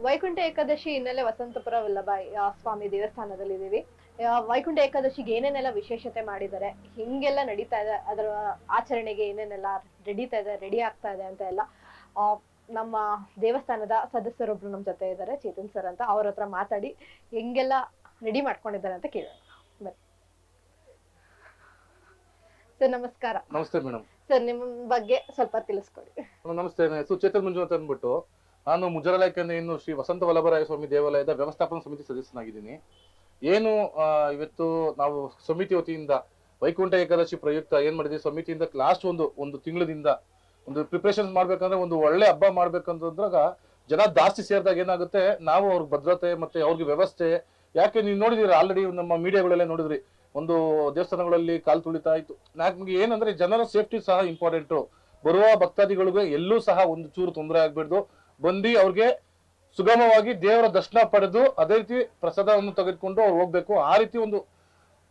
ವೈಕುಂಠ ಏಕಾದಶಿ ಹಿನ್ನೆಲೆ ವಸಂತಪುರ ವಲ್ಲಭ ಸ್ವಾಮಿ ದೇವಸ್ಥಾನದಲ್ಲಿ ಇದೀವಿ. ವೈಕುಂಠ ಏಕಾದಶಿಗೆ ಏನೇನೆಲ್ಲ ವಿಶೇಷತೆ ಮಾಡಿದ್ದಾರೆ, ಹಿಂಗೆಲ್ಲ ನಡೀತಾ ಇದೆ, ಅದರ ಆಚರಣೆಗೆ ಏನೇನೆಲ್ಲ ರೆಡಿ ಆಗ್ತಾ ಇದೆ ಅಂತ ಎಲ್ಲ ನಮ್ಮ ದೇವಸ್ಥಾನದ ಸದಸ್ಯರೊಬ್ರು ನಮ್ ಜೊತೆ ಇದ್ದಾರೆ, ಚೇತನ್ ಸರ್ ಅಂತ. ಅವ್ರ ಹತ್ರ ಮಾತಾಡಿ ಹೆಂಗೆಲ್ಲ ರೆಡಿ ಮಾಡ್ಕೊಂಡಿದ್ದಾರೆ ಅಂತ ಕೇಳೋಣ ಬನ್ನಿ. ಸರ್ ನಮಸ್ಕಾರ. ನಮಸ್ತೆ ಮೇಡಮ್. ಸರ್ ನಿಮ್ ಬಗ್ಗೆ ಸ್ವಲ್ಪ ತಿಳಿಸ್ಕೊಡಿ. ನಮಸ್ತೆ, ನನ್ನ ಹೆಸರು ಚೇತನ್ ಮಂಜುನಾಥ್ ಅಂದ್ಬಿಟ್ಟು ನಾನು ಮುಜರಾಲಯಕೇಂದ್ರ ಶ್ರೀ ವಸಂತ ವಲ್ಲಭರಾಯ ಸ್ವಾಮಿ ದೇವಾಲಯದ ವ್ಯವಸ್ಥಾಪನಾ ಸಮಿತಿ ಸದಸ್ಯನಾಗಿದ್ದೀನಿ. ಏನು ಇವತ್ತು ನಾವು ಸಮಿತಿ ವತಿಯಿಂದ ವೈಕುಂಠ ಏಕಾದಶಿ ಪ್ರಯುಕ್ತ ಏನ್ ಮಾಡಿದ್ವಿ, ಸಮಿತಿಯಿಂದ ಲಾಸ್ಟ್ ಒಂದು ತಿಂಗಳದಿಂದ ಒಂದು ಪ್ರಿಪರೇಷನ್ ಮಾಡ್ಬೇಕಂದ್ರೆ ಒಂದು ಒಳ್ಳೆ ಹಬ್ಬ ಮಾಡ್ಬೇಕಂತಂದ್ರಾಗ ಜನ ಜಾಸ್ತಿ ಸೇರಿದಾಗ ಏನಾಗುತ್ತೆ, ನಾವು ಅವ್ರ ಭದ್ರತೆ ಮತ್ತೆ ಅವ್ರಿಗೆ ವ್ಯವಸ್ಥೆ, ಯಾಕೆ ನೀವು ನೋಡಿದಿರಿ ಆಲ್ರೆಡಿ ನಮ್ಮ ಮೀಡಿಯಾಗಳೆಲ್ಲ ನೋಡಿದ್ರಿ, ಒಂದು ದೇವಸ್ಥಾನಗಳಲ್ಲಿ ಕಾಲು ತುಳಿತಾ ಇತ್ತು. ನಮ್ಗೆ ಏನಂದ್ರೆ ಜನರ ಸೇಫ್ಟಿ ಸಹ ಇಂಪಾರ್ಟೆಂಟು. ಬರುವ ಭಕ್ತಾದಿಗಳಿಗೆ ಎಲ್ಲೂ ಸಹ ಒಂದು ಚೂರು ತೊಂದರೆ ಆಗ್ಬಿಡ್ದು, ಬಂದು ಅವ್ರಿಗೆ ಸುಗಮವಾಗಿ ದೇವರ ದರ್ಶನ ಪಡೆದು ಅದೇ ರೀತಿ ಪ್ರಸಾದವನ್ನು ತೆಗೆದುಕೊಂಡು ಅವ್ರು ಹೋಗ್ಬೇಕು. ಆ ರೀತಿ ಒಂದು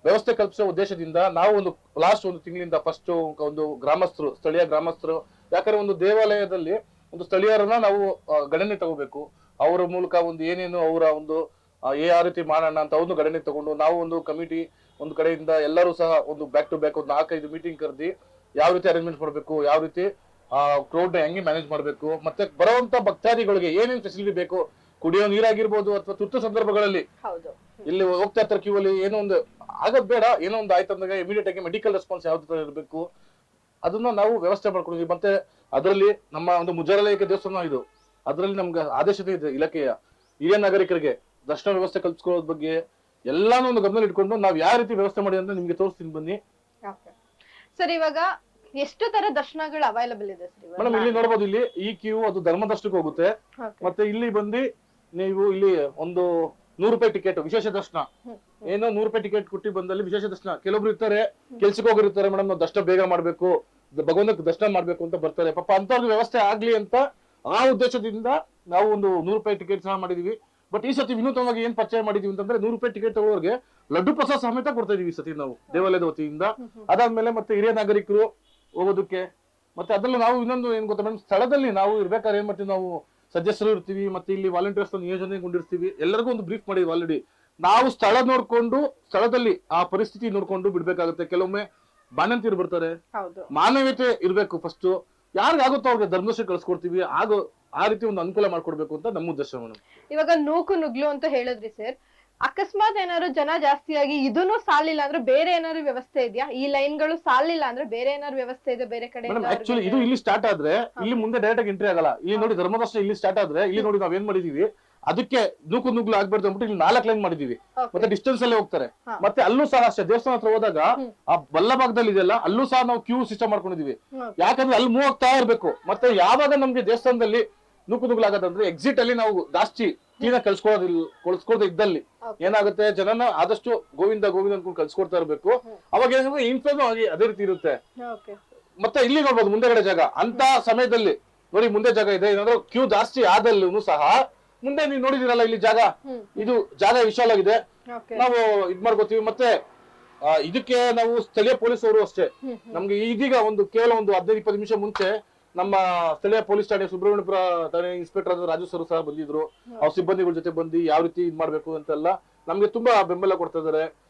ವ್ಯವಸ್ಥೆ ಕಲ್ಪಿಸೋ ಉದ್ದೇಶದಿಂದ ನಾವು ಒಂದು ಲಾಸ್ಟ್ ಒಂದು ತಿಂಗಳಿಂದ ಫಸ್ಟ್ ಒಂದು ಗ್ರಾಮಸ್ಥರು, ಸ್ಥಳೀಯ ಗ್ರಾಮಸ್ಥರು, ಯಾಕಂದ್ರೆ ಒಂದು ದೇವಾಲಯದಲ್ಲಿ ಒಂದು ಸ್ಥಳೀಯರನ್ನ ನಾವು ಗಣನೆ ತಗೋಬೇಕು. ಅವರ ಮೂಲಕ ಒಂದು ಏನೇನು ಅವರ ಒಂದು ಆ ರೀತಿ ಮಾಡೋಣ ಅಂತ ಒಂದು ಗಣನೆ ತಗೊಂಡು ನಾವು ಒಂದು ಕಮಿಟಿ ಒಂದು ಕಡೆಯಿಂದ ಎಲ್ಲರೂ ಸಹ ಒಂದು ಬ್ಯಾಕ್ ಟು ಬ್ಯಾಕ್ ಒಂದು 4-5 ಮೀಟಿಂಗ್ ಕರೆದಿ ಯಾವ ರೀತಿ ಅರೇಂಜ್ಮೆಂಟ್ ಮಾಡಬೇಕು, ಯಾವ ರೀತಿ ಕ್ರೌಡ್ ನ ಹೆಂಗೆ ಮ್ಯಾನೇಜ್ ಮಾಡಬೇಕು, ಮತ್ತೆ ಬರುವಂತ ಭಕ್ತಾದಿಗಳಿಗೆ ಏನೇನು ಫೆಸಿಲಿಟಿ ಬೇಕು, ಕುಡಿಯೋ ನೀರಾಗಿರ್ಬೋದು ಅಥವಾ ತುರ್ತು ಸಂದರ್ಭಗಳಲ್ಲಿ ಇಲ್ಲಿ ಹೋಗ್ತಾ ಇರ್ತಾರೆ ಕ್ಯೂ ಅಲ್ಲಿ, ಏನೋ ಒಂದು ಆಗದ್ ಬೇಡ, ಏನೋ ಒಂದು ಆಯ್ತು ಅಂದಾಗ ಇಮಿಡಿಯೇಟ್ ಆಗಿ ಮೆಡಿಕಲ್ ರೆಸ್ಪಾನ್ಸ್ ಯಾವ ತರ ಇರಬೇಕು ಅದನ್ನ ನಾವು ವ್ಯವಸ್ಥೆ ಮಾಡ್ಕೊಂಡಿದ್ವಿ. ಮತ್ತೆ ಅದರಲ್ಲಿ ನಮ್ಮ ಒಂದು ಮುಜರಾಲಯಕ್ಕೆ ದೇವಸ್ಥಾನ ಇದು, ಅದರಲ್ಲಿ ನಮ್ಗೆ ಆದೇಶತೆ ಇದೆ ಇಲಾಖೆಯ ಹಿರಿಯ ನಾಗರಿಕರಿಗೆ ದರ್ಶನ ವ್ಯವಸ್ಥೆ ಕಲ್ಪಿಸ್ಕೊಳ್ಳೋದ್ ಬಗ್ಗೆ ಎಲ್ಲಾನು ಒಂದು ಗಮನ ಇಟ್ಕೊಂಡು ನಾವು ಯಾವ ರೀತಿ ವ್ಯವಸ್ಥೆ ಮಾಡಿ ಅಂತ ನಿಮ್ಗೆ ತೋರಿಸ್ತೀನಿ ಬನ್ನಿ. ಸರ್ ಇವಾಗ ಎಷ್ಟು ತರ ದರ್ಶನಗಳು ಅವೈಲಬಲ್ ಇದೆ ಮೇಡಮ್? ಇಲ್ಲಿ ನೋಡಬಹುದು, ಇಲ್ಲಿ ಈ ಕ್ಯೂ ಅದು ಧರ್ಮ ದರ್ಶನಕ್ಕೆ ಹೋಗುತ್ತೆ. ಮತ್ತೆ ಇಲ್ಲಿ ಬಂದು ನೀವು ಇಲ್ಲಿ ಒಂದು 100 ರೂಪಾಯಿ ಟಿಕೆಟ್ ವಿಶೇಷ ದರ್ಶನ, ಏನೋ 100 ರೂಪಾಯಿ ಟಿಕೆಟ್ ಕೊಟ್ಟಿ ಬಂದಲ್ಲಿ ವಿಶೇಷ ದರ್ಶನ. ಕೆಲವೊಬ್ರು ಇರ್ತಾರೆ ಕೆಲ್ಸಕ್ಕೆ ಹೋಗಿರ್ತಾರೆ, ಮೇಡಮ್ ನಾವು ದರ್ಶನ ಬೇಗ ಮಾಡ್ಬೇಕು, ಭಗವಂತ ದರ್ಶನ ಮಾಡ್ಬೇಕು ಅಂತ ಬರ್ತಾರೆ. ಪಾಪ ಅಂತವ್ರಿಗೆ ವ್ಯವಸ್ಥೆ ಆಗ್ಲಿ ಅಂತ ಆ ಉದ್ದೇಶದಿಂದ ನಾವು ಒಂದು 100 ರೂಪಾಯಿ ಟಿಕೆಟ್ ಸಹ ಮಾಡಿದೀವಿ. ಬಟ್ ಈ ಸತಿ ವಿನೂತನವಾಗಿ ಏನ್ ಪರಿಚಯ ಮಾಡಿದೀವಿ ಅಂತಂದ್ರೆ 100 ರೂಪಾಯಿ ಟಿಕೆಟ್ ತಗೊಳ್ಳೋರಿಗೆ ಲಡ್ಡು ಪ್ರಸಾದ ಸಮೇತ ಕೊಡ್ತಾ ಇದೀವಿ ಈ ಸತಿ ನಾವು ದೇವಾಲಯದ ವತಿಯಿಂದ. ಅದಾದ್ಮೇಲೆ ಮತ್ತೆ ಹಿರಿಯ ನಾಗರಿಕರು ಹೋಗೋದಕ್ಕೆ, ಮತ್ತೆ ಅದ್ರಲ್ಲಿ ನಾವು ಇನ್ನೊಂದು ಏನ್ ಗೊತ್ತಾ ಮೇಡಮ್, ಸ್ಥಳದಲ್ಲಿ ನಾವು ಇರ್ಬೇಕಾದ್ರೆ ಏನ್ ಮಾಡ್ತೀವಿ, ನಾವು ಸದಸ್ಯರು ಇರ್ತೀವಿ, ಮತ್ತೆ ಇಲ್ಲಿ ವಾಲಂಟಿಯರ್ಸ್ ನಿಯೋಜನೆಗೊಂಡಿರ್ತೀವಿ, ಎಲ್ಲರಿಗೂ ಒಂದು ಬ್ರೀಫ್ ಮಾಡಿದ್ವಿ ಆಲ್ರೆಡಿ. ನಾವು ಸ್ಥಳ ನೋಡ್ಕೊಂಡು ಸ್ಥಳದಲ್ಲಿ ಆ ಪರಿಸ್ಥಿತಿ ನೋಡ್ಕೊಂಡು ಬಿಡ್ಬೇಕಾಗುತ್ತೆ. ಕೆಲವೊಮ್ಮೆ ಬಾಣಂತಿರು ಬರ್ತಾರೆ, ಮಾನವೀಯತೆ ಇರ್ಬೇಕು ಫಸ್ಟ್, ಯಾರಿಗಾಗುತ್ತೋ ಅವ್ರಿಗೆ ಧರ್ಮದರ್ಶನ ಕಳ್ಸಿಕೊಡ್ತೀವಿ, ಆಗೋ ಆ ರೀತಿ ಒಂದು ಅನುಕೂಲ ಮಾಡ್ಕೊಡ್ಬೇಕು ಅಂತ ನಮ್ಮ ಉದ್ದೇಶ ಮೇಡಮ್. ಇವಾಗ ನೂಕು ನುಗ್ಲು ಅಂತ ಹೇಳಿದ್ರಿ ಸರ್, ಅಕಸ್ಮಾತ್ ಏನಾದ್ರು ಜನ ಜಾಸ್ತಿಯಾಗಿ ಇದನ್ನು ಸಾಲಿಲ್ಲ ಅಂದ್ರೆ ಬೇರೆ ಏನಾದ್ರು ವ್ಯವಸ್ಥೆ ಇದೆಯಾ? ಈ ಲೈನ್ ಗಳು ಸಾಲಿಲ್ಲ ಅಂದ್ರೆ ಬೇರೆ ಏನಾದ್ರು ವ್ಯವಸ್ಥೆ ಇದೆ ಬೇರೆ ಕಡೆ? ಆಕ್ಚುಲಿ ಇದು ಇಲ್ಲಿ ಸ್ಟಾರ್ಟ್ ಆದ್ರೆ ಇಲ್ಲಿ ಮುಂದೆ ಡೈರೆಕ್ಟ್ ಆಗಿ ಎಂಟ್ರಿ ಆಗಲ್ಲ. ಇಲ್ಲಿ ನೋಡಿ ಧರ್ಮದರ್ಶನ ಇಲ್ಲಿ ಸ್ಟಾರ್ಟ್ ಆದ್ರೆ ಇಲ್ಲಿ ನೋಡಿ ನಾವ್ ಏನ್ ಮಾಡಿದೀವಿ, ಅದಕ್ಕೆ ನೂಕು ನುಗ್ಲು ಆಗ್ಬಾರ್ದು ಅಂದ್ಬಿಟ್ಟು ಇಲ್ಲಿ 4 ಲೈನ್ ಮಾಡಿದೀವಿ. ಮತ್ತೆ ಡಿಸ್ಟೆನ್ಸ್ ಅಲ್ಲೇ ಹೋಗ್ತಾರೆ. ಮತ್ತೆ ಅಲ್ಲೂ ಸಹ ಅಷ್ಟೇ, ದೇವಸ್ಥಾನ ಹತ್ರ ಹೋದಾಗ ಆ ಬಲ್ಲಭಾಗದಲ್ಲಿ ಇದೆಯಲ್ಲ ಅಲ್ಲೂ ಸಹ ನಾವು ಕ್ಯೂ ಸಿಸ್ಟಮ್ ಮಾಡ್ಕೊಂಡಿದೀವಿ. ಯಾಕಂದ್ರೆ ಅಲ್ಲಿ ಮೂವ್ ಆಗ್ತಾ ಇರ್ಬೇಕು. ಮತ್ತೆ ಯಾವಾಗ ನಮ್ಗೆ ದೇವಸ್ಥಾನದಲ್ಲಿ ನೂಕು ನುಗ್ಲು ಆಗದಂದ್ರೆ ಎಕ್ಸಿಟ್ ಅಲ್ಲಿ ನಾವು ಜಾಸ್ತಿ ಕ್ಲೀನ್ ಕಳ್ಸ್ಕೊಳ್ದೇ ಇದ್ದಲ್ಲಿ ಏನಾಗುತ್ತೆ, ಜನನ ಆದಷ್ಟು ಗೋವಿಂದ ಗೋವಿಂದ ಅನ್ಕೊಂಡು ಕಳ್ಸ್ಕೊಡ್ತಾ ಇರ್ಬೇಕು. ಅವಾಗ ಏನಂದ್ರೆ ಇನ್ಫ್ಲೋ ಆಗಿ ಅದೇ ರೀತಿ ಇರುತ್ತೆ. ಮತ್ತೆ ಇಲ್ಲಿ ನೋಡ್ಬೋದು ಮುಂದೆಗಡೆ ಜಾಗ, ಅಂತ ಸಮಯದಲ್ಲಿ ನೋಡಿ ಮುಂದೆ ಜಾಗ ಇದೆ, ಏನಾದ್ರು ಕ್ಯೂ ಜಾಸ್ತಿ ಆದಲ್ಲೂ ಸಹ ಮುಂದೆ ನೀವು ನೋಡಿದಿರಲ್ಲ ಇಲ್ಲಿ ಜಾಗ, ಇದು ಜಾಗ ವಿಶಾಲ ಆಗಿದೆ, ನಾವು ಇದ್ ಮಾಡ್ಕೋತೀವಿ. ಮತ್ತೆ ಇದಕ್ಕೆ ನಾವು ಸ್ಥಳೀಯ ಪೊಲೀಸ್ ಅವರು ಅಷ್ಟೇ, ನಮ್ಗೆ ಇದೀಗ ಕೇವಲ ಒಂದು 15-20 ನಿಮಿಷ ಮುಂಚೆ ನಮ್ಮ ಸ್ಥಳೀಯ ಪೊಲೀಸ್ ಠಾಣೆ ಸುಬ್ರಹ್ಮಣ್ಯಪುರ ಠಾಣೆ ಇನ್ಸ್ಪೆಕ್ಟರ್ ಆದ ರಾಜು ಸರ್ ಸಹ ಬಂದಿದ್ರು. ಅವ್ರ ಸಿಬ್ಬಂದಿಗಳ ಜೊತೆ ಬಂದು ಯಾವ ರೀತಿ ಇದ್ ಮಾಡ್ಬೇಕು ಅಂತೆಲ್ಲ ನಮ್ಗೆ ತುಂಬಾ ಬೆಂಬಲ ಕೊಡ್ತಾ ಇದಾರೆ.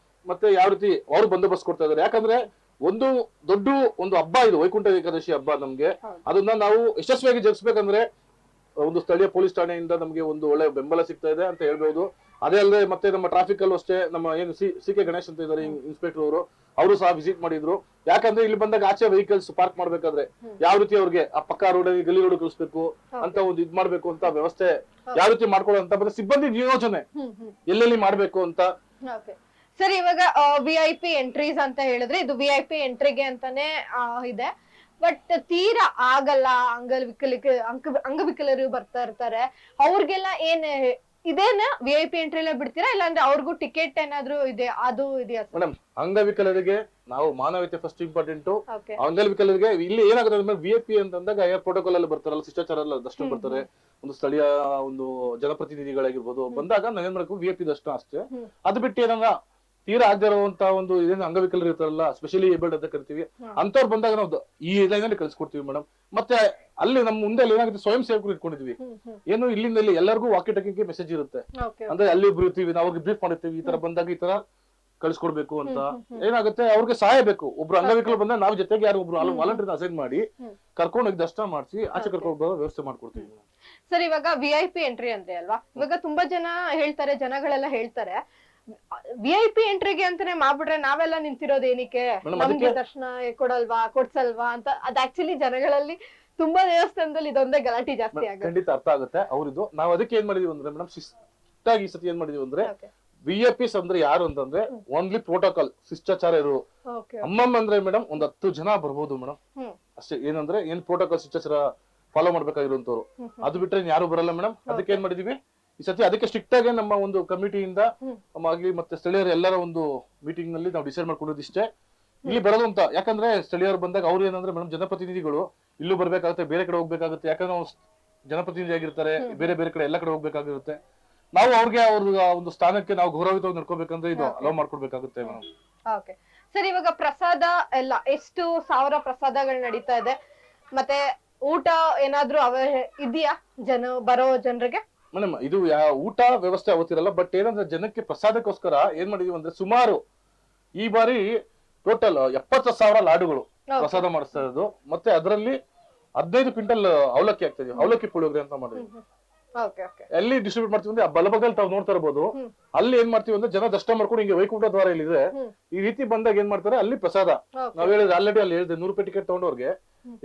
ಮತ್ತೆ ಯಾವ ರೀತಿ ಅವ್ರು ಬಂದೋಬಸ್ತ್ ಕೊಡ್ತಾ ಇದಾರೆ. ಯಾಕಂದ್ರೆ ಒಂದು ದೊಡ್ಡ ಒಂದು ಹಬ್ಬ ಇದು ವೈಕುಂಠ ಏಕಾದಶಿ ಹಬ್ಬ. ನಮ್ಗೆ ಅದನ್ನ ನಾವು ಯಶಸ್ವಿಯಾಗಿ ಜರುಗಿಸ್ಬೇಕಂದ್ರೆ ಒಂದು ಸ್ಥಳೀಯ ಪೊಲೀಸ್ ಠಾಣೆಯಿಂದ ನಮ್ಗೆ ಒಂದು ಒಳ್ಳೆ ಬೆಂಬಲ ಸಿಗ್ತಾ ಇದೆ ಅಂತ ಹೇಳ್ಬಹುದು. ಅದೇ ಅಲ್ಲದೆ ಮತ್ತೆ ನಮ್ಮ ಟ್ರಾಫಿಕ್ ಅಲ್ಲೂ ಅಷ್ಟೇ, ನಮ್ಮ ಏನು ಸಿ.ಕೆ. ಗಣೇಶ್ ಅಂತ ಇದ್ದಾರೆ ಇನ್ಸ್ಪೆಕ್ಟರ್ ಅವರು ಸಹ ವಿಸಿಟ್ ಮಾಡಿದ್ರು. ಯಾಕಂದ್ರೆ ಇಲ್ಲಿ ಬಂದಾಗ ಆಚೆ ವೆಹಿಕಲ್ಸ್ ಪಾರ್ಕ್ ಮಾಡ್ಬೇಕಾದ್ರೆ ಯಾವ ರೀತಿ ಅವ್ರಿಗೆ ಆ ಪಕ್ಕ ರೋಡ್ ಗಲ್ಲಿ ರೋಡ್ ಕಳಿಸ್ಬೇಕು ಅಂತ ಒಂದು ಇದ್ ಮಾಡ್ಬೇಕು ಅಂತ ವ್ಯವಸ್ಥೆ ಯಾವ ರೀತಿ ಮಾಡ್ಕೊಳ್ಳೋ ಅಂತ, ಮತ್ತೆ ಸಿಬ್ಬಂದಿ ನಿಯೋಜನೆ ಎಲ್ಲೆಲ್ಲಿ ಮಾಡ್ಬೇಕು ಅಂತ. ಸರ್ ಇವಾಗ VIP ಎಂಟ್ರೀಸ್ ಅಂತ ಹೇಳಿದ್ರೆ ಇದು VIP ಎಂಟ್ರಿಗೆ ಅಂತಾನೆ ಇದೆ. ಬಟ್ ತೀರಾ ಆಗಲ್ಲ, ಅಂಗವಿಕಲರು ಬರ್ತಾ ಇರ್ತಾರೆ, ಅವ್ರಿಗೆಲ್ಲ ಏನ್ ಇದೇನ VIP ಎಂಟ್ರಿ ಎಲ್ಲ ಬಿಡ್ತೀರಾ, ಇಲ್ಲಾಂದ್ರೆ ಅವ್ರಿಗೂ ಟಿಕೆಟ್ ಏನಾದ್ರು ಇದೆ ಅದು ಇದೆಯಾ? ಮೇಡಮ್, ಅಂಗವಿಕಲರಿಗೆ ನಾವು ಮಾನವೀಯತೆ ಫಸ್ಟ್ ಇಂಪಾರ್ಟೆಂಟ್. ಅಂಗವಿಕಲರಿಗೆ ಇಲ್ಲಿ ಏನಾಗುತ್ತೆ ಅಂದ್ರೆ VIP ಅಂತಂದಾಗ ಪ್ರೋಟೋಕಾಲ್ ಅಲ್ಲಿ ಬರ್ತಾರಲ್ಲ, ಶಿಷ್ಟಾಚಾರ ಎಲ್ಲ ದರ್ಶನ ಬರ್ತಾರೆ. ಒಂದು ಸ್ಥಳೀಯ ಒಂದು ಜನಪ್ರತಿನಿಧಿಗಳಾಗಿರ್ಬೋದು ಬಂದಾಗ ನಾವ್ ಏನ್ ಮಾಡ್ಬೇಕು VIP ದರ್ಶನ ಅಷ್ಟೇ. ಅದು ಬಿಟ್ಟು ಏನಂದ್ರ ತೀರಾ ಆಗದೆ ಇರುವಂತ ಒಂದು ಏನೇನು ಅಂಗವಿಕಲರು ಇರ್ತಾರಲ್ಲ, ಸ್ಪೆಷಲಿ ಏಬಲ್ಡ್ ಅಂತ ಕರಿತೀವಿ, ಅಂತವ್ರು ಬಂದಾಗ ನಾವು ಈ ಲೈನ್ ಅಲ್ಲಿ ಕಳ್ಸಿಕೊಡ್ತೀವಿ ಮೇಡಮ್. ಮತ್ತೆ ಅಲ್ಲಿ ನಮ್ಮ ಮುಂದೆ ಅಲ್ಲಿ ಏನಾಗುತ್ತೆ, ಸ್ವಯಂ ಸೇವಕರು ಇಟ್ಕೊಂಡಿದ್ವಿ. ಏನು ಇಲ್ಲಿಂದ ಇಲ್ಲಿ ಎಲ್ಲರಿಗೂ ವಾಕಿ ಟಾಕಿಗೆ ಮೆಸೇಜ್ ಇರುತ್ತೆ. ಅಂದ್ರೆ ಅಲ್ಲಿ ಒಬ್ರು ಇರ್ತೀವಿ, ನಾವು ಅವ್ರಿಗೆ ಬ್ರೀಫ್ ಮಾಡಿರ್ತೀವಿ, ಈ ತರ ಬಂದಾಗ ಈ ತರ ಕಳ್ಸಿಕೊಡ್ಬೇಕು ಅಂತ. ಏನಾಗುತ್ತೆ, ಅವ್ರಿಗೆ ಸಹಾಯ ಬೇಕು. ಒಬ್ರು ಅಂಗವಿಕಲ ಬಂದಾಗ ನಾವು ಜೊತೆಗೆ ಯಾರು ಒಬ್ರು ವಾಲಂಟಿಯರ್ ಅಸೈನ್ ಮಾಡಿ ಕರ್ಕೊಂಡು ಹೋಗಿ ದರ್ಶನ ಮಾಡಿಸಿ ಆಚೆ ಕರ್ಕೊಂಡು ಬರೋ ವ್ಯವಸ್ಥೆ ಮಾಡ್ಕೊಡ್ತೀವಿ. ಸರ್, ಇವಾಗ VIP ಎಂಟ್ರಿ ಅಂದ್ರೆ ಅಲ್ವಾ, ಇವಾಗ ತುಂಬಾ ಜನ ಹೇಳ್ತಾರೆ, ಜನಗಳೆಲ್ಲ ಹೇಳ್ತಾರೆ VIP ಎಂಟ್ರಿಗೆ ಅಂತಾನೆ ಮಾಡ್ಬಿಟ್ರೆ ನಾವೆಲ್ಲ ನಿಂತಿರೋದು ಏನಕ್ಕೆ, ನಮ್ಗೆ ದರ್ಶನ ಕೊಡ್ಸಲ್ವಾ ಅಂತ. ಅದ್ ಆಕ್ಚುಲಿ ಜನಗಳಲ್ಲಿ ತುಂಬಾ ದೇವಸ್ಥಾನದಲ್ಲಿ ಇದೊಂದೇ ಗಲಾಟೆ ಜಾಸ್ತಿ ಆಗುತ್ತೆ. ಖಂಡಿತ ಅರ್ಥ ಆಗುತ್ತೆ ಅವ್ರಿದು. ನಾವು ಅದಕ್ಕೆ ಏನ್ ಮಾಡಿದೀವಿ ಅಂದ್ರೆ ಮೇಡಮ್, ಶಿಸ್ತಾಗಿ ಈ ಸತಿ ಏನ್ ಮಾಡಿದೀವಿ ಅಂದ್ರೆ, VIPs ಅಂದ್ರೆ ಯಾರು ಅಂತಂದ್ರೆ ಓನ್ಲಿ ಪ್ರೋಟೋಕಾಲ್ ಶಿಷ್ಟಾಚಾರ ಇರು. ಅಮ್ಮಮ್ಮ ಅಂದ್ರೆ ಮೇಡಮ್ ಒಂದ್ 10 ಜನ ಬರ್ಬೋದು ಮೇಡಮ್ ಅಷ್ಟೇ. ಏನಂದ್ರೆ ಏನ್ ಪ್ರೋಟೋಕಾಲ್ ಶಿಷ್ಟಾಚಾರ ಫಾಲೋ ಮಾಡ್ಬೇಕಾಗಿರುವಂತವ್ರು, ಅದು ಬಿಟ್ರೆ ಯಾರು ಬರಲ್ಲ ಮೇಡಮ್. ಅದಕ್ಕೆ ಏನ್ ಮಾಡಿದೀವಿ ಈ ಸತಿ, ಅದಕ್ಕೆ ಸ್ಟ್ರಿಕ್ಟ್ ಆಗಿ ನಮ್ಮ ಒಂದು ಕಮಿಟಿಯಿಂದ ಆಗಲಿ ಮತ್ತೆ ಸ್ಥಳೀಯರ ಎಲ್ಲರ ಒಂದು ಮೀಟಿಂಗ್ ನಲ್ಲಿ ನಾವು ಡಿಸೈಡ್ ಮಾಡ್ಕೊಂಡಿದ್ದು ಇಷ್ಟೇ, ಇಲ್ಲಿ ಬರೋದು ಅಂತ. ಯಾಕಂದ್ರೆ ಸ್ಥಳೀಯರು ಬಂದಾಗ ಅವ್ರು ಏನಂದ್ರೆ ಮೇಡಮ್, ಜನಪ್ರತಿನಿಧಿಗಳು ಇಲ್ಲೂ ಬರ್ಬೇಕಾಗುತ್ತೆ, ಬೇರೆ ಕಡೆ ಹೋಗ್ಬೇಕಾಗುತ್ತೆ. ಯಾಕಂದ್ರೆ ನಾವು ಜನಪ್ರತಿನಿಧಿ ಆಗಿರ್ತಾರೆ, ಬೇರೆ ಬೇರೆ ಕಡೆ ಎಲ್ಲ ಕಡೆ ಹೋಗ್ಬೇಕಾಗಿರುತ್ತೆ. ನಾವು ಅವ್ರಿಗೆ ಅವ್ರ ಒಂದು ಸ್ಥಾನಕ್ಕೆ ನಾವು ಗೌರವಿತವಾಗಿ ನಡ್ಕೋಬೇಕಂದ್ರೆ ಇದು ಅಲೋ ಮಾಡ್ಕೊಡ್ಬೇಕಾಗುತ್ತೆ ಮೇಡಮ್. ಓಕೆ ಸರ್, ಇವಾಗ ಪ್ರಸಾದ ಎಲ್ಲ ಎಷ್ಟು ಸಾವಿರ ಪ್ರಸಾದಗಳು ನಡೀತಾ ಇದೆ, ಮತ್ತೆ ಊಟ ಏನಾದ್ರೂ ಇದೆಯಾ ಬರೋ ಜನರಿಗೆ? ಮೇಡಮ್ ಇದು ಊಟ ವ್ಯವಸ್ಥೆ ಅವತ್ತಿರಲ್ಲ, ಬಟ್ ಏನಂದ್ರೆ ಜನಕ್ಕೆ ಪ್ರಸಾದಕ್ಕೋಸ್ಕರ ಏನ್ ಮಾಡಿದೀವಿ ಅಂದ್ರೆ, ಸುಮಾರು ಈ ಬಾರಿ ಟೋಟಲ್ 70,000 ಲಾಡುಗಳು ಪ್ರಸಾದ ಮಾಡಿಸ್ತಾ ಇರೋದು. ಮತ್ತೆ ಅದರಲ್ಲಿ 15 ಕ್ವಿಂಟಲ್ ಅವಲಕ್ಕಿ ಆಗ್ತಾ ಇದೀವಿ, ಅವಲಕ್ಕಿ ಪುಳಿಯೋಗರೆ ಅಂತ ಮಾಡಿದ್ವಿ. ಎಲ್ಲಿ ಡಿಸ್ಟ್ರಿಬ್ಯೂಟ್ ಮಾಡ್ತೀವಿ ಅಂದ್ರೆ ಬಲಬಗಲ್ ತಾವ್ ನೋಡ್ತಾ ಇರ್ಬೋದು, ಅಲ್ಲಿ ಏನ್ ಮಾಡ್ತೀವಿ ಅಂದ್ರೆ ಜನ ದರ್ಶನ ಮಾಡ್ಕೊಂಡು ಹಿಂಗೆ ವೈಕುಂಠ ದ್ವಾರ ಇಲ್ಲಿದೆ, ಈ ರೀತಿ ಬಂದಾಗ ಏನ್ ಮಾಡ್ತಾರೆ, ಅಲ್ಲಿ ಪ್ರಸಾದ ನಾವ್ ಹೇಳಿದ್ರೆ ಆಲ್ರೆಡಿ ಅಲ್ಲಿ ಹೇಳಿದೆ 100 ರೂಪಾಯಿ ಟಿಕೆಟ್ ತಗೊಂಡವ್ರಿಗೆ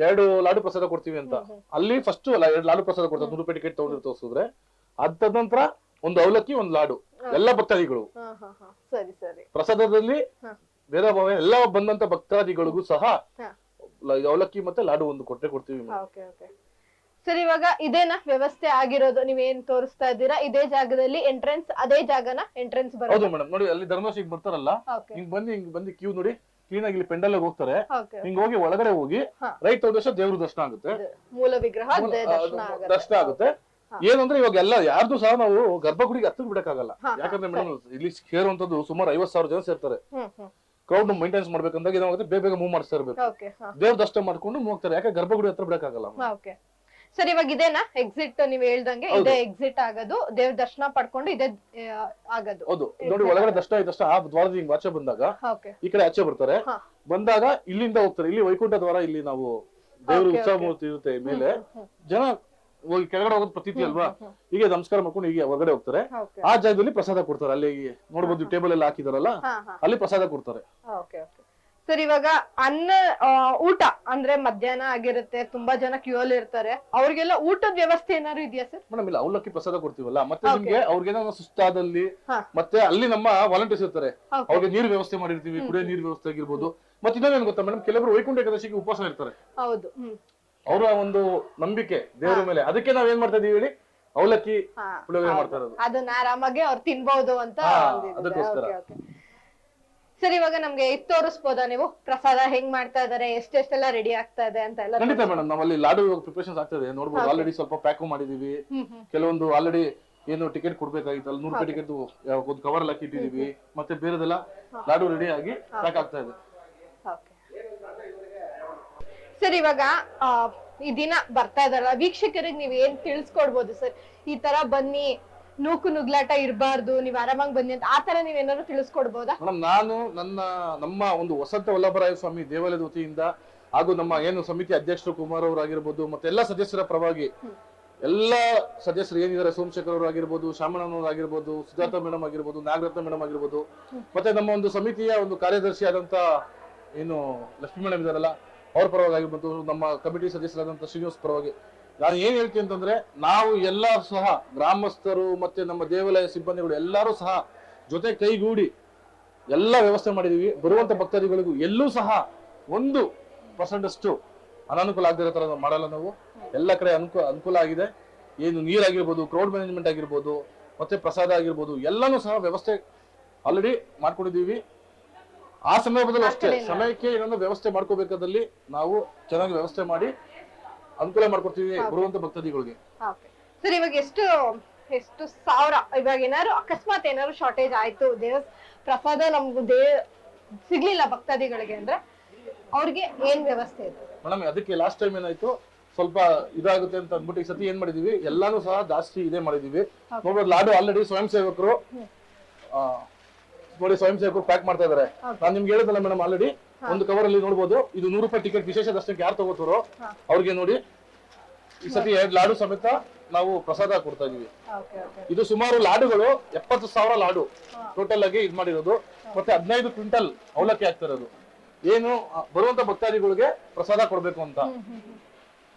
2 ಲಾಡು ಪ್ರಸಾದ ಕೊಡ್ತೀವಿ ಅಂತ. ಅಲ್ಲಿ ಫಸ್ಟ್ 2 ಲಾಡು ಪ್ರಸಾದ ಕೊಡ್ತಾರೆ, 100 ರೂಪಾಯಿ ಟಿಕೆಟ್ ತಗೊಂಡಿರ್ ತೋರಿಸಿದ್ರೆ. ಅದ ನಂತರ ಒಂದು ಅವಲಕ್ಕಿ, ಒಂದು ಲಾಡು, ಎಲ್ಲ ಭಕ್ತಾದಿಗಳು ಪ್ರಸಾದದಲ್ಲಿ ಭೇದ ಭಾವ ಎಲ್ಲ ಬಂದಂತ ಭಕ್ತಾದಿಗಳಿಗೂ ಸಹ ಅವಲಕ್ಕಿ ಮತ್ತೆ ಲಾಡು ಒಂದು ಕೊಡ್ತೀವಿ. ಸರ್, ಇವಾಗ ಇದೇನಾ ವ್ಯವಸ್ಥೆ ಆಗಿರೋದು? ನೀವೇನ್ ತೋರಿಸ್ತಾ ಇದ್ದೀರಾ, ಇದೇ ಜಾಗದಲ್ಲಿ ಎಂಟ್ರೆನ್ಸ್, ಅದೇ ಜಾಗನ ಎಂಟ್ರೆನ್ಸ್ ಬರೋದು? ಹೌದು ಮೇಡಮ್, ನೋಡಿ ಅಲ್ಲಿ ಧರ್ಮಶಿಗ್ ಬರ್ತಾರಲ್ಲ, ಹಿಂಗ್ ಬಂದು ಕ್ಯೂ ನೋಡಿ ಕ್ಲೀನ್ ಆಗಿ ಇಲ್ಲಿ ಪೆಂಡಲ್ ಹೋಗ್ತಾರೆ. ಹಿಂಗ್ ಹೋಗಿ ಒಳಗಡೆ ಹೋಗಿ ರೈಟ್ ತೋರಿಸ ದೇವ್ರ ದರ್ಶನ ಆಗುತ್ತೆ, ಮೂಲ ವಿಗ್ರಹ ದರ್ಶನ ಆಗುತ್ತೆ. ಏನಂದ್ರೆ ಇವಾಗ ಎಲ್ಲ ಯಾರ್ದು ಸಹ ನಾವು ಗರ್ಭಗುಡಿಗೆ ಹತ್ತಿರ ಬಿಡಕ್ಕಾಗಲ್ಲ. ಯಾಕಂದ್ರೆ ಮೇಡಮ್ ಇಲ್ಲಿ ಸೇರುವಂತದ್ದು ಸುಮಾರು 50,000 ಜನ ಸೇರ್ತಾರೆ. ಕ್ರೌಡ್ ಮೈಂಟೈನ್ಸ್ ಮಾಡ್ಬೇಕಂದಾಗ ಏನಾಗುತ್ತೆ, ಬೇಗ ಮೂವ್ ಮಾಡಿಸ್ತಾ ಇರ್ಬೇಕು, ದೇವ್ರ ದರ್ಶನ ಮಾಡ್ಕೊಂಡು ಹೋಗ್ತಾರೆ. ಯಾಕೆ ಗರ್ಭಗುಡಿ ಹತ್ರ ಬಿಡಕ್ಕಾಗಲ್ಲ. ಸರ್, ಇವಾಗ ಇದೇನಾ ಎಕ್ಸಿಟ್? ನೀವ್ ಹೇಳ್ದಂಗೆ ಇದೇ ಎಕ್ಸಿಟ್ ಆಗೋದು, ದೇವ್ರ ದರ್ಶನ ಪಡ್ಕೊಂಡು ಇದೇ ಆಗೋದು. ಹೌದು ನೋಡಿ, ಒಳಗಡೆ ದರ್ಶನ ಆಯ್ತು ತಕ್ಷಣ ಆ ದ್ವಾರದ ಹಿಂಗ್ ಆಚೆ ಬಂದಾಗ ಈ ಕಡೆ ಆಚೆ ಬರ್ತಾರೆ. ಬಂದಾಗ ಇಲ್ಲಿಂದ ಹೋಗ್ತಾರೆ, ಇಲ್ಲಿ ವೈಕುಂಠ ದ್ವಾರ, ಇಲ್ಲಿ ನಾವು ದೇವ್ರ ಉತ್ಸವ ಮೂರ್ತಿ ಇರುತ್ತೆ ಮೇಲೆ. ಜನ ಹೋಗಿ ಕೆಳಗಡೆ ಹೋಗೋದು ಪ್ರತೀತಿ ಅಲ್ವಾ, ಹೀಗೆ ನಮಸ್ಕಾರ ಮಾಡ್ಕೊಂಡು ಹೀಗೆ ಹೊರಗಡೆ ಹೋಗ್ತಾರೆ. ಆ ಜಾಗದಲ್ಲಿ ಪ್ರಸಾದ ಕೊಡ್ತಾರೆ. ಅಲ್ಲಿ ನೋಡ್ಬೋದು ಟೇಬಲ್ ಎಲ್ಲ ಹಾಕಿದಾರಲ್ಲ, ಅಲ್ಲಿ ಪ್ರಸಾದ ಕೊಡ್ತಾರೆ. ಸರ್, ಇವಾಗ ಊಟ ಅಂದ್ರೆ ಮಧ್ಯಾಹ್ನ ಆಗಿರುತ್ತೆ, ತುಂಬಾ ಜನ ಕ್ಯೂ ಅಲ್ಲಿ ಇರ್ತಾರೆ, ಅವ್ರಿಗೆಲ್ಲ ಊಟದ ವ್ಯವಸ್ಥೆ ಏನಾದ್ರು ಇದೆಯಾ ಸರ್? ಮೇಡಮ್ ಇಲ್ಲ, ಅವಲಕ್ಕಿ ಪ್ರಸಾದ ಕೊಡ್ತೀವಲ್ಲ, ಮತ್ತೆ ನಿಮ್ಗೆ ಅವ್ರಿಗೇನೋ ಸುಸ್ತಾದಲ್ಲಿ ಮತ್ತೆ ಅಲ್ಲಿ ನಮ್ಮ ವಾಲಂಟಿಯರ್ಸ್ ಇರ್ತಾರೆ, ಅವ್ರಿಗೆ ನೀರು ವ್ಯವಸ್ಥೆ ಮಾಡಿರ್ತೀವಿ, ಕುಡಿಯೋ ನೀರು ವ್ಯವಸ್ಥೆ ಆಗಿರ್ಬೋದು. ಮತ್ತೆ ಇನ್ನೊಂದೇನು ಗೊತ್ತಾ ಮೇಡಮ್, ಕೆಲವರು ವೈಕುಂಠ ಏಕಾದಶಿಗೆ ಉಪವಾಸ ಇರ್ತಾರೆ. ಹೌದು, ಅವರ ಒಂದು ನಂಬಿಕೆ ದೇವರ ಮೇಲೆ. ಅದಕ್ಕೆ ನಾವ್ ಏನ್ ಮಾಡ್ತಾ ಇದೀವಿ ಹೇಳಿ, ಅವಲಕ್ಕಿ ಪುಳಿಯೋಗರೆ ಮಾಡ್ತಾ ಇರೋದು. ಅದನ್ನ ಆರಾಮಾಗಿ ಅವ್ರು ತಿನ್ಬಹುದು ಅಂತ. ಅದಕ್ಕೋಸ್ಕರ. ಸರ್, ಇವಾಗ ನಮ್ಗೆ ಇದು ತೋರಿಸ್ಬೋದಾ ನೀವು, ಪ್ರಸಾದ ಹೆಂಗ್ ಮಾಡ್ತಾ ಇದಾರೆ, ಎಷ್ಟೆಷ್ಟೆಲ್ಲ ರೆಡಿ ಆಗ್ತಾ ಇದೆ ಅಂತ ಎಲ್ಲ? ಖಂಡಿತ ಮೇಡಮ್, ನಾವಲ್ಲಿ ಲಾಡು ಪ್ರಿಪರೇಷನ್ಸ್ ಆಗ್ತದೆ ನೋಡ್ಬೋದು. ಆಲ್ರೆಡಿ ಸ್ವಲ್ಪ ಪ್ಯಾಕ್ ಮಾಡಿದೀವಿ, ಕೆಲವೊಂದು ಆಲ್ರೆಡಿ ಏನು ಟಿಕೆಟ್ ಕೊಡ್ಬೇಕಾಗಿತ್ತು, 100 ರೂಪಾಯಿ ಟಿಕೆಟ್ ಒಂದು ಕವರ್ ಅಲ್ಲಿ ಹಾಕಿಟ್ಟಿದೀವಿ. ಮತ್ತೆ ಬೇರೆದೆಲ್ಲ ಲಾಡು ರೆಡಿ ಆಗಿ ಪ್ಯಾಕ್ ಆಗ್ತಾ ಇದೆ. ಸರ್, ಇವಾಗ ಈ ದಿನ ಬರ್ತಾ ಇದಾರಲ್ಲ ವೀಕ್ಷಕರಿಗೆ ನೀವ್ ಏನ್ ತಿಳಿಸ್ಕೊಡ್ಬೋದು ಸರ್? ಈ ತರ ಬನ್ನಿ, ನೂಕು ನುಗ್ಲಾಟ ಇರಬಾರ್ದು, ನೀವ್ ಆರಾಮಾಗಿ ಬನ್ನಿ ಅಂತ, ಆತರ ನೀವೇನಾದ್ರು ತಿಳಿಸ್ಕೊಡ್ಬೋದಾ? ಮೇಡಮ್, ನಾನು ನಮ್ಮ ಒಂದು ವಸಂತ ವಲ್ಲಭರಾಯ ಸ್ವಾಮಿ ದೇವಾಲಯದ ವತಿಯಿಂದ ಹಾಗೂ ನಮ್ಮ ಏನು ಸಮಿತಿ ಅಧ್ಯಕ್ಷರು ಕುಮಾರ್ ಅವರಾಗಿರ್ಬೋದು, ಮತ್ತೆ ಎಲ್ಲಾ ಸದಸ್ಯರ ಪರವಾಗಿ ಎಲ್ಲಾ ಸದಸ್ಯರು ಏನಿದ್ದಾರೆ, ಸೋಮಶೇಖರ್ ಅವರು ಆಗಿರ್ಬೋದು, ಶಾಮಣ್ಣನವರು ಆಗಿರ್ಬೋದು, ಸುಜಾತ ಮೇಡಮ್ ಆಗಿರ್ಬೋದು, ನಾಗರತ್ನ ಮೇಡಮ್ ಆಗಿರ್ಬೋದು, ಮತ್ತೆ ನಮ್ಮ ಒಂದು ಸಮಿತಿಯ ಒಂದು ಕಾರ್ಯದರ್ಶಿ ಆದಂತ ಏನು ಲಕ್ಷ್ಮೀ ಮೇಡಮ್ ಇದಾರಲ್ಲ ಅವ್ರ ಪರವಾಗಿ ಆಗಿರ್ಬೋದು, ನಮ್ಮ ಕಮಿಟಿ ಸದಸ್ಯರಾದಂತ ಶ್ರೀನಿವಾಸ್ ಪರವಾಗಿ ನಾನು ಏನ್ ಹೇಳ್ತೀನಿ ಅಂತಂದ್ರೆ, ನಾವು ಎಲ್ಲರೂ ಸಹ ಗ್ರಾಮಸ್ಥರು ಮತ್ತೆ ನಮ್ಮ ದೇವಾಲಯ ಸಿಬ್ಬಂದಿಗಳು ಎಲ್ಲರೂ ಸಹ ಜೊತೆ ಕೈಗೂಡಿ ಎಲ್ಲಾ ವ್ಯವಸ್ಥೆ ಮಾಡಿದೀವಿ. ಬರುವಂತ ಭಕ್ತಾದಿಗಳಿಗೂ ಎಲ್ಲೂ ಸಹ 1% ಅಷ್ಟು ಅನಾನುಕೂಲ ಆಗದಿರೋ ತರ ಮಾಡಲ್ಲ. ನಾವು ಎಲ್ಲ ಕಡೆ ಅನುಕೂಲ ಆಗಿದೆ. ಏನು ನೀರಾಗಿರ್ಬೋದು, ಕ್ರೌಡ್ ಮ್ಯಾನೇಜ್ಮೆಂಟ್ ಆಗಿರ್ಬೋದು, ಮತ್ತೆ ಪ್ರಸಾದ ಆಗಿರ್ಬೋದು, ಎಲ್ಲಾನು ಸಹ ವ್ಯವಸ್ಥೆ ಆಲ್ರೆಡಿ ಮಾಡ್ಕೊಂಡಿದೀವಿ. ಆ ಸಂದರ್ಭದಲ್ಲಿ ಅಷ್ಟೇ ಸಮಯಕ್ಕೆ ಏನೊಂದು ವ್ಯವಸ್ಥೆ ಮಾಡ್ಕೋಬೇಕಾದಲ್ಲಿ ನಾವು ಚೆನ್ನಾಗಿ ವ್ಯವಸ್ಥೆ ಮಾಡಿ ಅನುಕೂಲ ಮಾಡ್ಕೊಡ್ತೀವಿ ಬರುವಂತ ಭಕ್ತಾದಿಗಳಿಗೆ. ಸರ್, ಇವಾಗ ಎಷ್ಟು ಎಷ್ಟು ಸಾವಿರ ಇವಾಗ ಏನಾದ್ರು ಅಕಸ್ಮಾತ್ ಏನಾದ್ರು ಶಾರ್ಟೇಜ್ ಆಯ್ತು, ಪ್ರಸಾದ ನಮ್ಗೆ ಸಿಗ್ಲಿಲ್ಲ ಭಕ್ತಾದಿಗಳಿಗೆ ಅಂದ್ರೆ ಅವ್ರಿಗೆ ಏನ್ ವ್ಯವಸ್ಥೆ ಇದೆ ಮೇಡಮ್? ಅದಕ್ಕೆ ಲಾಸ್ಟ್ ಟೈಮ್ ಏನಾಯ್ತು, ಸ್ವಲ್ಪ ಇದಾಗುತ್ತೆ ಅಂತ ಅಂದ್ಬಿಟ್ಟು ಈ ಸತಿ ಏನ್ ಮಾಡಿದೀವಿ, ಎಲ್ಲಾನು ಸಹ ಜಾಸ್ತಿ ಇದೇ ಮಾಡಿದೀವಿ. ನೋಡ್ಬೋದು ಲಾಡು ಆಲ್ರೆಡಿ ಸ್ವಯಂ ಸೇವಕರು ನೋಡಿ ಸ್ವಯಂ ಸೇವಕರು ಪ್ಯಾಕ್ ಮಾಡ್ತಾ ಇದಾರೆ. ನಾನ್ ನಿಮ್ಗೆ ಹೇಳಿದಲ್ಲ ಮೇಡಮ್, ಆಲ್ರೆಡಿ ಒಂದು ಕವರ್ ಅಲ್ಲಿ ನೋಡ್ಬೋದು, ಇದು 100 ರೂಪಾಯಿ ಟಿಕೆಟ್ ವಿಶೇಷ ದರ್ಶನಕ್ಕೆ ಯಾರು ತಗೋತಾರೋ ಅವ್ರಿಗೆ ನೋಡಿ ಈ ಸತಿ 2 ಲಾಡು ಸಮೇತ ನಾವು ಪ್ರಸಾದ ಕೊಡ್ತಾ ಇದೀವಿ. ಇದು ಸುಮಾರು ಲಾಡುಗಳು 70,000 ಲಾಡು ಟೋಟಲ್ ಆಗಿ ಇದ್ ಮಾಡಿರೋದು. ಮತ್ತೆ 15 ಕ್ವಿಂಟಲ್ ಅವಲಕ್ಕಿ ಆಗ್ತಿರೋದು. ಏನು ಬರುವಂತ ಭಕ್ತಾದಿಗಳಿಗೆ ಪ್ರಸಾದ ಕೊಡ್ಬೇಕು ಅಂತ.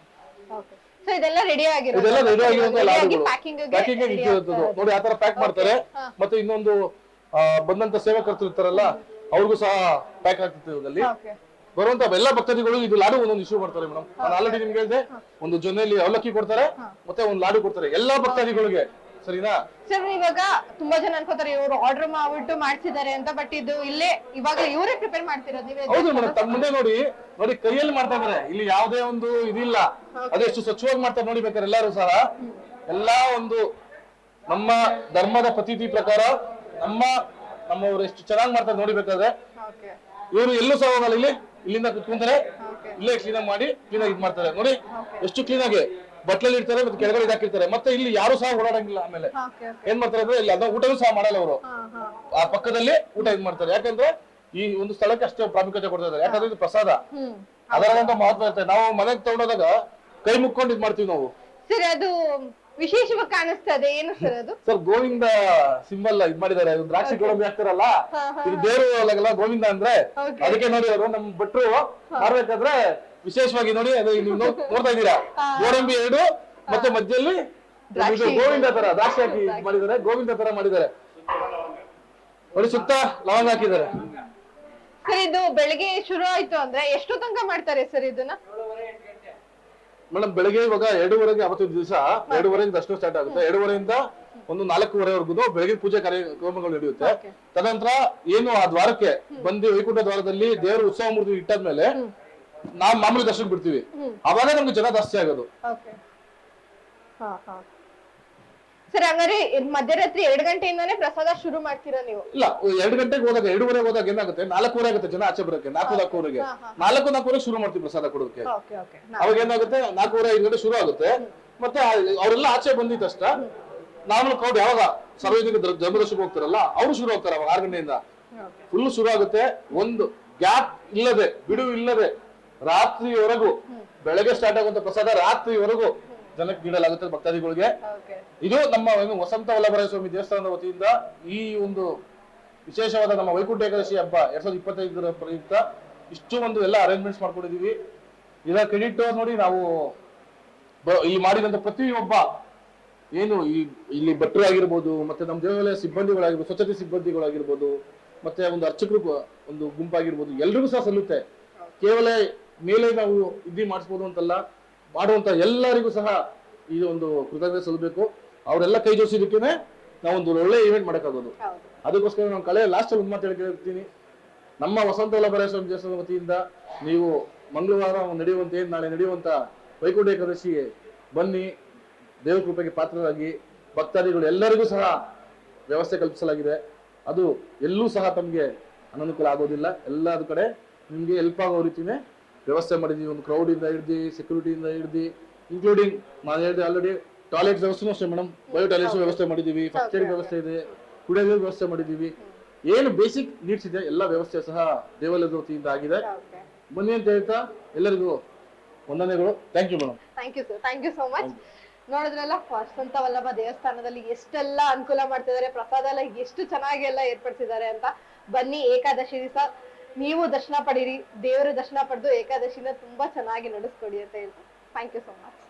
ಇದೆಲ್ಲ ರೆಡಿ ಆಗಿರೋದು ಪ್ಯಾಕಿಂಗ್ ನೋಡಿ ಆತರ ಪ್ಯಾಕ್ ಮಾಡ್ತಾರೆ. ಮತ್ತೆ ಇನ್ನೊಂದು ಬಂದಂತ ಸೇವಕರ್ತರು ಇರ್ತಾರಲ್ಲ ಅವ್ರಿಗೂ ಸಹ ಪ್ಯಾಕ್ ಆಗ್ತಿದೆ. ಬರುವಂತ ಎಲ್ಲ ಭಕ್ತಾದಿಗಳು ಇದು ಲಾಡು ಒಂದೊಂದು ಇಶ್ಯೂ ಮಾಡ್ತಾರೆ ಮೇಡಮ್. ನಾನು ಆಲ್ರೆಡಿ ನಿಮ್ಗೆ ಹೇಳಿದೆ, ಒಂದು ಜೊನೆಯಲ್ಲಿ ಅವಲಕ್ಕಿ ಕೊಡ್ತಾರೆ, ಮತ್ತೆ ಒಂದು ಲಾಡು ಕೊಡ್ತಾರೆ ಎಲ್ಲಾ ಭಕ್ತಾದಿಗಳಿಗೆ. ಸರಿನಾ ಸರ್? ಇವಾಗ ತುಂಬಾ ಜನ ಅನ್ಕೋತಾರೆ ಇವರು ಆರ್ಡರ್ ಮಾಡ್ಬಿಟ್ಟು ಮಾಡ್ಸಿದ್ದಾರೆ ಅಂತ, ಬಟ್ ಇದು ಇಲ್ಲೇ ಇವಾಗ ಇವರೇ ಪ್ರಿಪೇರ್ ಮಾಡ್ತಿರೋದು ನೀವೇ? ಹೌದು ಮೇಡಮ್, ತಮ್ಮ ಮುಂದೆ ನೋಡಿ ಕೈಯಲ್ಲಿ ಮಾಡ್ತಾ ಇದಾರೆ. ಇಲ್ಲಿ ಯಾವುದೇ ಒಂದು ಇದಿಲ್ಲ, ಅದೆಷ್ಟು ಸ್ವಚ್ಛವಾಗಿ ಮಾಡ್ತಾರೆ ನೋಡಿ. ಬೇಕಾದ್ರೆ ಎಲ್ಲರೂ ಸಹ ಎಲ್ಲಾ ಒಂದು ನಮ್ಮ ಧರ್ಮದ ಪ್ರತೀತಿ ಪ್ರಕಾರ ನಮ್ಮವ್ರು ಎಷ್ಟು ಚೆನ್ನಾಗಿ ಮಾಡ್ತಾರೆ ನೋಡಿ. ಬೇಕಾದ್ರೆ ಇವರು ಎಲ್ಲೂ ಸಹ ಹೋಗಲ್ಲ, ಇಲ್ಲಿಂದ ಕುತ್ಕೊಂತಾರೆ, ಇಲ್ಲೇ ಕ್ಲೀನ್ ಆಗಿ ಮಾಡಿ ಕ್ಲೀನ್ ಆಗಿ ಇದ್ ಮಾಡ್ತಾರೆ ನೋಡಿ. ಎಷ್ಟು ಕ್ಲೀನ್ ಆಗಿ ಬಟ್ಲಲ್ಲಿ ಇಡ್ತಾರೆ, ಮತ್ತೆ ಕೆಳಗಡೆ ಹಾಕಿರ್ತಾರೆ. ಮತ್ತೆ ಇಲ್ಲಿ ಯಾರು ಸಹ ಓಡಾಡಂಗಿಲ್ಲ. ಆಮೇಲೆ ಏನ್ ಮಾಡ್ತಾರೆ ಅಂದ್ರೆ ಇಲ್ಲಿ ಅದನ್ನ ಊಟನೂ ಸಹ ಮಾಡಲ್ಲ ಅವರು, ಆ ಪಕ್ಕದಲ್ಲಿ ಊಟ ಇದ್ ಮಾಡ್ತಾರೆ. ಯಾಕಂದ್ರೆ ಈ ಒಂದು ಸ್ಥಳಕ್ಕೆ ಅಷ್ಟೇ ಪ್ರಾಮುಖ್ಯತೆ ಕೊಡ್ತಾ ಇದ್ದಾರೆ. ಯಾಕಂದ್ರೆ ಇದು ಪ್ರಸಾದ, ಅದರಂತ ಮಹತ್ವ ಇರ್ತದೆ. ನಾವು ಮನೆಗೆ ತಗೊಂಡೋದಾಗ ಕೈ ಮುಕ್ಕೊಂಡು ಇದ್ ಮಾಡ್ತೀವಿ ನಾವು. ಸರಿ, ಅದು ವಿಶೇಷವಾಗಿ ಕಾಣಿಸ್ತದೆ. ಏನು ಸರ್ ಅದು? ಸರ್, ಗೋವಿಂದ ಸಿಂಬಲ್ ಇದ್ ಮಾಡಿದ್ದಾರೆ. ದ್ರಾಕ್ಷಿ ಗೋಡಂಬಿ ಹಾಕ್ತಾರಲ್ಲ, ಇದು ದೇವರು ಗೋವಿಂದ ಅಂದ್ರೆ ಅದಕ್ಕೆ ನೋಡಿ ಅವರು ನಮ್ಮ ಭಟ್ರು ಮಾಡ್ಬೇಕಾದ್ರೆ ವಿಶೇಷವಾಗಿ ನೋಡಿ ಅದು ನೀವು ನೋಡ್ತಾ ಇದ್ದೀರಾ, ಗೋಡಂಬಿ 2 ಮತ್ತೆ ಮಧ್ಯದಲ್ಲಿ ಗೋವಿಂದ ತರ ದ್ರಾಕ್ಷಿ ಹಾಕಿ ಮಾಡಿದ್ದಾರೆ, ಗೋವಿಂದ ತರ ಮಾಡಿದ್ದಾರೆ ನೋಡಿ. ಸುತ್ತ ಲವಂಗ ಹಾಕಿದ್ದಾರೆ. ಸರ್, ಇದು ಬೆಳಿಗ್ಗೆ ಶುರು ಆಯ್ತು ಅಂದ್ರೆ ಎಷ್ಟು ತನಕ ಮಾಡ್ತಾರೆ ಸರ್ ಇದನ್ನ? ಮೇಡಮ್, ಬೆಳಗ್ಗೆ ಇವಾಗ 2:30ಗೆ ಅವತ್ತಿನ ದಿವಸ 2:30 ದರ್ಶನ ಸ್ಟಾರ್ಟ್ ಆಗುತ್ತೆ. 2:30 ಒಂದು 4:30 ಬೆಳಗ್ಗೆ ಪೂಜೆ ಕಾರ್ಯಕ್ರಮಗಳು ನಡೆಯುತ್ತೆ. ತದನಂತರ ಏನು ಆ ದ್ವಾರಕ್ಕೆ ಬಂದು ವೈಕುಂಠ ದ್ವಾರದಲ್ಲಿ ದೇವರ ಉತ್ಸವ ಮೂರ್ತಿ ಇಟ್ಟಾದ್ಮೇಲೆ ನಾವು ಮಾಮೂಲಿ ದರ್ಶನ ಬಿಡ್ತೀವಿ. ಅವಾಗ ನಮ್ಗೆ ಜನ ಜಾಸ್ತಿ ಆಗೋದು. ಸರ್, ಹಂಗಾರೆ ಮಧ್ಯರಾತ್ರಿ 2 ಗಂಟೆಯಿಂದಾನೇ ಪ್ರಸಾದ ಶುರು ಮಾಡ್ತೀರಾ ನೀವು? ಇಲ್ಲ, 2 ಗಂಟೆಗೆ ಹೋದಾಗ 2:30 ಹೋದಾಗ ಏನಾಗುತ್ತೆ, 4:00 ಆಗುತ್ತೆ ಜನ ಆಚೆ ಬರೋಕೆ. 4:00 4:40 ಶುರು ಮಾಡ್ತೀವಿ ಪ್ರಸಾದ ಕೊಡೋಕೆ. ಅವಾಗ ಏನಾಗುತ್ತೆ, 4:45 ಗಂಟೆ ಶುರು ಆಗುತ್ತೆ. ಮತ್ತೆ ಅವರೆಲ್ಲ ಆಚೆ ಬಂದಿದ ತಕ್ಷಣ ನಾರ್ಮಲ್ ಕ್ರೌಡ್ ಯಾವಾಗ ಸಾರ್ವಜನಿಕ ಧರ್ಮದರ್ಶಕ್ಕೆ ಹೋಗ್ತಾರಲ್ಲ ಅವರು ಶುರು ಹೋಗ್ತಾರೆ. ಅವಾಗ 6 ಗಂಟೆಯಿಂದ ಫುಲ್ ಶುರು ಆಗುತ್ತೆ. ಒಂದು ಗ್ಯಾಪ್ ಇಲ್ಲದೆ, ಬಿಡುವು ಇಲ್ಲದೆ ರಾತ್ರಿವರೆಗೂ, ಬೆಳಗ್ಗೆ ಸ್ಟಾರ್ಟ್ ಆಗುವಂತ ಪ್ರಸಾದ ರಾತ್ರಿವರೆಗೂ ಜನಕ್ಕೆ ನೀಡಲಾಗುತ್ತೆ ಭಕ್ತಾದಿಗಳಿಗೆ. ಇದು ನಮ್ಮ ವಸಂತ ವಲ್ಲಭರಾಯ ಸ್ವಾಮಿ ದೇವಸ್ಥಾನದ ವತಿಯಿಂದ ಈ ಒಂದು ವಿಶೇಷವಾದ ನಮ್ಮ ವೈಕುಂಠ ಏಕಾದಶಿ ಹಬ್ಬ 2025 ಪ್ರಯುಕ್ತ ಇಷ್ಟು ಒಂದು ಎಲ್ಲ ಅರೇಂಜ್ಮೆಂಟ್ಸ್ ಮಾಡ್ಕೊಂಡಿದೀವಿ. ಇದರ ಕ್ರೆಡಿಟ್ ನೋಡಿ ನಾವು ಇಲ್ಲಿ ಮಾಡಿದಂತ ಪ್ರತಿಯೊಬ್ಬ ಏನು ಇಲ್ಲಿ ಭಟ್ರು ಆಗಿರ್ಬೋದು, ಮತ್ತೆ ನಮ್ಮ ದೇವಾಲಯ ಸಿಬ್ಬಂದಿಗಳಾಗಿರ್ಬೋದು, ಸ್ವಚ್ಛತೆ ಸಿಬ್ಬಂದಿಗಳಾಗಿರ್ಬೋದು, ಮತ್ತೆ ಒಂದು ಅರ್ಚಕರು ಒಂದು ಗುಂಪಾಗಿರ್ಬೋದು, ಎಲ್ರಿಗೂ ಸಹ ಸಲ್ಲುತ್ತೆ. ಕೇವಲ ಮೇಲೆ ನಾವು ಇದ್ದಿ ಮಾಡಿಸ್ಬೋದು ಅಂತಲ್ಲ, ಮಾಡುವಂತ ಎಲ್ಲರಿಗೂ ಸಹ ಈ ಒಂದು ಕೃತಜ್ಞತೆ ಸಲ್ಲಬೇಕು. ಅವರೆಲ್ಲ ಕೈ ಜೋಡಿಸಿದಕ್ಕೇನೆ ನಾವೊಂದು ಒಳ್ಳೆ ಇವೆಂಟ್ ಮಾಡಕ್ಕಾಗೋದು. ಅದಕ್ಕೋಸ್ಕರ ನಾನು ಲಾಸ್ಟ್ ಅಲ್ಲಿ ಒಂದು ಮಾತು ಹೇಳ್ತೀನಿ, ನಮ್ಮ ವಸಂತ ವಲ್ಲಭರಾಯ ಸ್ವಾಮಿ ದೇವಸ್ಥಾನದ ವತಿಯಿಂದ ನೀವು ಮಂಗಳವಾರ ನಾಳೆ ನಡೆಯುವಂತ ವೈಕುಂಠ ಏಕಾದಶಿಗೆ ಬನ್ನಿ. ದೇವರ ಕೃಪೆಗೆ ಪಾತ್ರರಾಗಿ ಭಕ್ತಾದಿಗಳು ಎಲ್ಲರಿಗೂ ಸಹ ವ್ಯವಸ್ಥೆ ಕಲ್ಪಿಸಲಾಗಿದೆ. ಅದು ಎಲ್ಲೂ ಸಹ ತಮಗೆ ಅನನುಕೂಲ ಆಗೋದಿಲ್ಲ. ಎಲ್ಲದ ಕಡೆ ನಿಮ್ಗೆ ಹೆಲ್ಪ್ ಆಗೋ ರೀತಿನೇ ವ್ಯವಸ್ಥೆ ಮಾಡಿದೀವಿ. ಒಂದು ಕ್ರೌಡ್ ಇಂದ ಹಿಡ್ದು, ಸೆಕ್ಯೂರಿಟಿಯಿಂದ ಹಿಡ್ದು, ಇನ್ಕ್ಲೂಡಿಂಗ್ ನಾನು ಹೇಳಿದೆ ಆಲ್ರೆಡಿ ಟಾಯ್ಲೆಟ್ ವ್ಯವಸ್ಥೆ ಅಷ್ಟೇ ಮೇಡಮ್. ಬಯೋ ಟಾಯ್ಲೆಟ್ಸ್ ವ್ಯವಸ್ಥೆ ಮಾಡಿದೀವಿ, ಫಸ್ಟ್ ಏಡ್ ವ್ಯವಸ್ಥೆ ಇದೆ, ಕುಡಿಯೋ ವ್ಯವಸ್ಥೆ ಮಾಡಿದೀವಿ. ಏನು ಬೇಸಿಕ್ ನೀಡ್ಸ್ ಇದೆ ಎಲ್ಲ ವ್ಯವಸ್ಥೆ ಸಹ ದೇವಾಲಯದ ವತಿಯಿಂದ ಆಗಿದೆ. ಬನ್ನಿ ಅಂತ ಹೇಳ್ತಾ ಎಲ್ಲರಿಗೂ ವಂದನೆಗಳು. Thank you madam. Thank you sir, thank you so much. ನೋಡಿದ್ರಲ್ಲ, ವಸಂತ ವಲ್ಲಭ ದೇವಸ್ಥಾನದಲ್ಲಿ ಎಷ್ಟೆಲ್ಲ ಅನುಕೂಲ ಮಾಡ್ತಿದ್ದಾರೆ, ಪ್ರಸಾದ ಎಲ್ಲ ಎಷ್ಟು ಚೆನ್ನಾಗಿ ಎಲ್ಲ ಏರ್ಪಡಿಸಿದ್ದಾರೆ ಅಂತ. ಬನ್ನಿ, ಏಕಾದಶಿ ದಿವಸ ನೀವು ದರ್ಶನ ಪಡೀರಿ, ದೇವರ ದರ್ಶನ ಪಡೆದು ಏಕಾದಶಿನ ತುಂಬಾ ಚೆನ್ನಾಗಿ ನಡೆಸ್ಕೊಡಿ ಅಂತ ಹೇಳ್ತೀನಿ. Thank you so much.